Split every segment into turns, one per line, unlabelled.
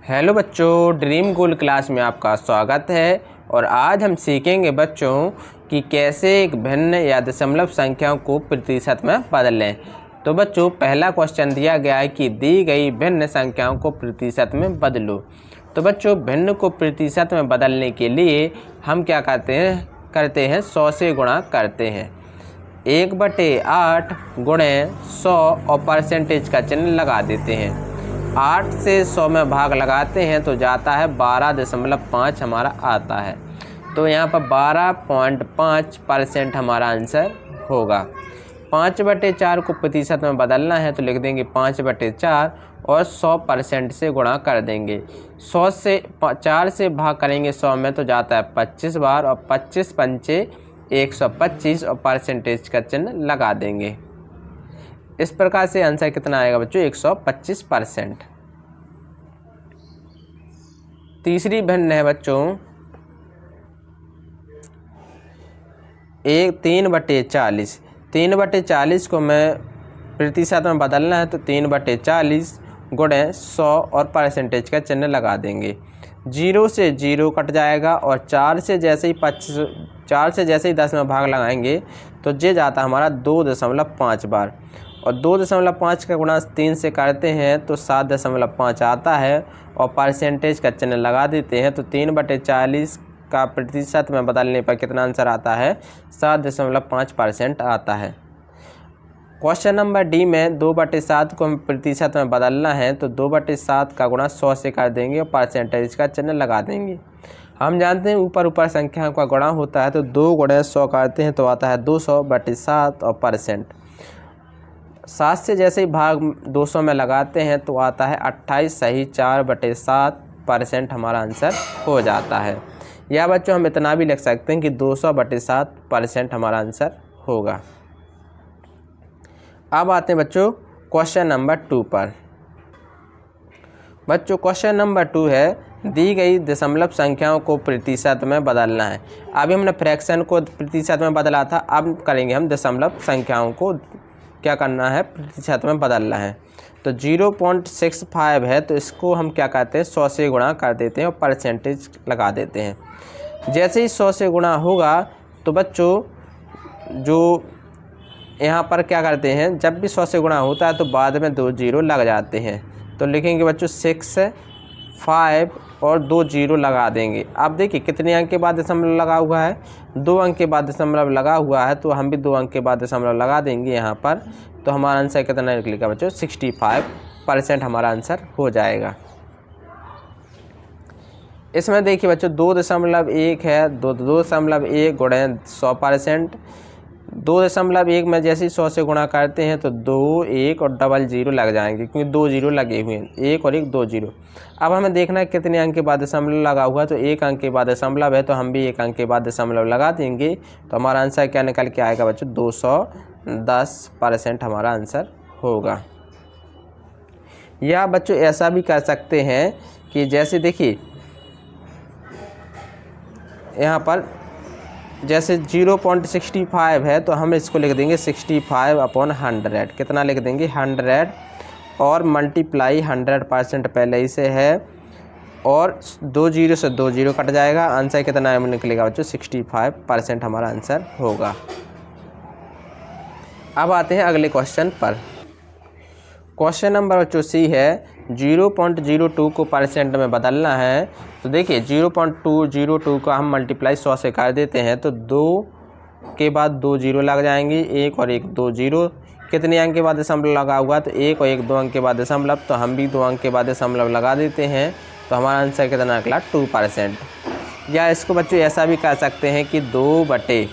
Hello बच्चों, dream गोल class में आपका स्वागत है। और आज हम सीखेंगे बच्चों कि कैसे एक भिन्न या दशमलव संख्याओं को प्रतिशत में बदलें। तो बच्चों, पहला क्वेश्चन दिया गया है कि दी गई भिन्न संख्याओं को प्रतिशत में बदलो। तो बच्चों, भिन्न को प्रतिशत में बदलने के लिए हम क्या करते हैं 100 से गुणा करते हैं। 1/8 गुणे 100 और परसेंटेज का चिन्ह लगा देते हैं। 8 से 100 में भाग लगाते हैं तो जाता है 12.5 हमारा आता है। तो यहाँ पर 12.5% हमारा आंसर होगा। 5/4 को प्रतिशत में बदलना है तो लिख देंगे 5/4 और 100% से गुणा कर देंगे। 100 से 4 से भाग करेंगे 100 में तो जाता है 25 बार और 25 पंचे 125 और परसेंटेज का चिन्ह लगा देंगे। इस प्रकार से आंसर कितना आएगा बच्चों 125%। तीसरी भिन्न है बच्चों 3/40। 3/40 को मैं प्रतिशत में बदलना है तो 3/40 गुणे 100 और परसेंटेज का चिन्ह लगा देंगे। 0 से 0 कट जाएगा और 4 से जैसे ही 10 में भाग लगाएंगे तो ये जाता हमारा 2.5 बार और 2.5 का गुणा 3 से करते हैं तो 7.5 आता है और परसेंटेज का चिन्ह लगा देते हैं। तो 3/40 का प्रतिशत में बदलने पर कितना आंसर आता है 7.5% आता है। क्वेश्चन नंबर डी में 2/7 को प्रतिशत में बदलना है तो 2/7 का गुणा 100 से कर देंगे और परसेंटेज का चिन्ह लगा देंगे। हम जानते हैं ऊपर संख्या का गुणा होता है तो 2 गुणे 100 करते हैं तो आता है 200/7 और परसेंट। 7 से जैसे ही भाग 200 में लगाते हैं तो आता है 28 सही 4/7% हमारा आंसर हो जाता है। या बच्चों हम इतना भी लिख सकते हैं कि 200/7% हमारा आंसर होगा। अब आते हैं बच्चों क्वेश्चन नंबर 2 पर। बच्चों क्वेश्चन नंबर 2 है दी गई दशमलव संख्याओं को प्रतिशत में बदलना है। अभी हमने फ्रैक्शन को प्रतिशत में बदला था, अब करेंगे हम दशमलव संख्याओं को क्या करना है प्रतिशत में बदलना है। तो 0.65 है तो इसको हम क्या करते हैं 100 से गुणा कर देते हैं और परसेंटेज लगा देते हैं। जैसे ही 100 से गुणा होगा तो बच्चों जो यहाँ पर क्या करते हैं जब भी 100 से गुणा होता है तो बाद में 2 0 लग जाते हैं। तो लिखेंगे बच्चों 6, 5 और 2 0 लगा देंगे। अब देखिए कितने अंक के बाद दशमलव लगा हुआ है 2 अंक के बाद दशमलव लगा हुआ है तो हम भी 2 अंक के बाद दशमलव लगा देंगे यहाँ पर। तो हमारा आंसर कितना निकलेगा बच्चों 65% हमारा आंसर हो जाएगा। इसमें देखिए बच्चों 2.1 है 2.1 गुणे 100%। 2.1 में जैसे ही 100 से गुणा करते हैं तो 2 1 और डबल 0 लग जाएंगे क्योंकि 2 0 लगे हुए हैं 1 और 1 2 0। अब हमें देखना है कितने अंक के बाद दशमलव लगा हुआ है तो 1 अंक के बाद दशमलव है तो हम भी 1 अंक के बाद दशमलव लगा देंगे। तो हमारा आंसर क्या निकल के आएगा बच्चों 210% हमारा आंसर होगा। या बच्चों ऐसा भी कर सकते हैं कि जैसे देखिए यहाँ पर जैसे 0.65 है तो हम इसको लिख देंगे 65/100। कितना लिख देंगे 100 और मल्टीप्लाई 100% पहले ही से है और 2 0 से 2 0 कट जाएगा। आंसर कितना निकलेगा बच्चों 65% हमारा आंसर होगा। अब आते हैं अगले क्वेश्चन पर। क्वेश्चन नंबर बच्चों सी है 0.02 को परसेंट में बदलना है। तो देखिए 0.202 का हम मल्टीप्लाई 100 से कर देते हैं तो 2 के बाद 2 0 लग जाएंगे 1 और 1 2 0। कितने अंक के बाद दशमलव लगा हुआ तो 1 और 1 2 अंक के बाद दशमलव तो हम भी 2 अंक के बाद दशमलव लगा देते हैं। तो हमारा आंसर कितना निकला 2%। या इसको बच्चों ऐसा भी कर सकते हैं कि 2 बटे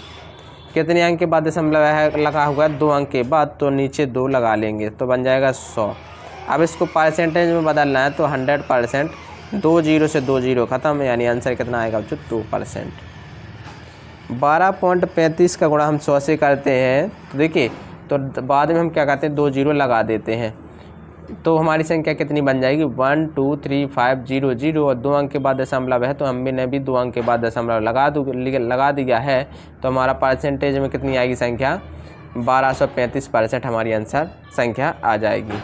कितने अंक के बाद दशमलव है लगा हुआ है 2 अंक के बाद तो नीचे 2 लगा लेंगे तो बन जाएगा 100। अब इसको परसेंटेज में बदलना है तो 100%। 2 0 से 2 0 खत्म यानी आंसर कितना आएगा बच्चों 2%। 12.35 का गुणा हम 100 से करते हैं तो देखिए तो बाद में हम क्या करते हैं 2 0 लगा देते हैं तो हमारी संख्या कितनी बन जाएगी 1 2 3 5 0 0 और 2 अंक के बाद दशमलव है तो हमने भी 2 अंक के बाद दशमलव लगा दिया है। तो हमारा परसेंटेज में कितनी आएगी संख्या 1235% हमारी आंसर संख्या आ जाएगी।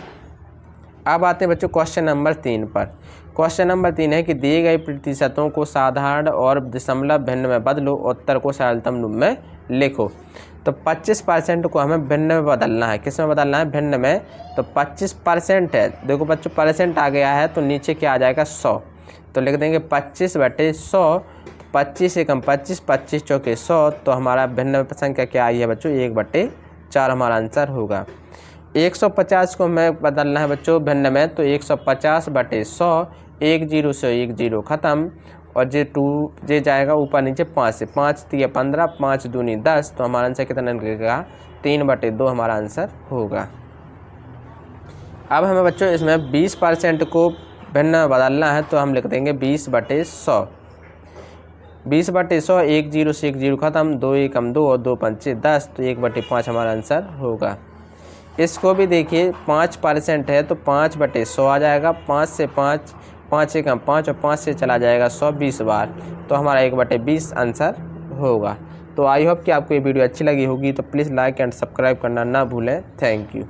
अब आते हैं बच्चों क्वेश्चन नंबर 3 पर। क्वेश्चन नंबर 3 है कि दिए गए प्रतिशतों को साधारण और दशमलव भिन्न में बदलो, उत्तर को सरलतम रूप में लिखो। तो 25% को हमें भिन्न में बदलना है। किस में बदलना है? भिन्न में। तो 25% है, देखो बच्चों परसेंट आ गया है तो नीचे क्या आ जाएगा? 100। तो लिख देंगे 25/100। 25 एकम 25, 25 चौके 100। तो हमारा भिन्न संख्या क्या आई है बच्चों? 1/4 हमारा आंसर होगा। 150 को हमें बदलना है बच्चों भिन्न में, तो 150/100। 1 0 से 1 0 ख़त्म, और जे 2 जे जाएगा ऊपर नीचे 5 से। 5 3 15, 5 दूनी 10। तो हमारा आंसर कितना निकलेगा? 3/2 हमारा आंसर होगा। अब हमें बच्चों इसमें 20% को भिन्न में बदलना है, तो हम लिख देंगे 20/100। 20/100, 1 0 से 1 0 ख़त्म, 2 एकम 2 और 2 पंचे 10। तो 1/5 हमारा आंसर होगा। इसको भी देखिए 5% है तो 5/100 आ जाएगा। 5 से 5, 5 एकम 5 और 5 से चला जाएगा 100 20 बार। तो हमारा 1/20 आंसर होगा। तो आई होप कि आपको ये वीडियो अच्छी लगी होगी, तो प्लीज़ लाइक एंड सब्सक्राइब करना ना भूलें। Thank you.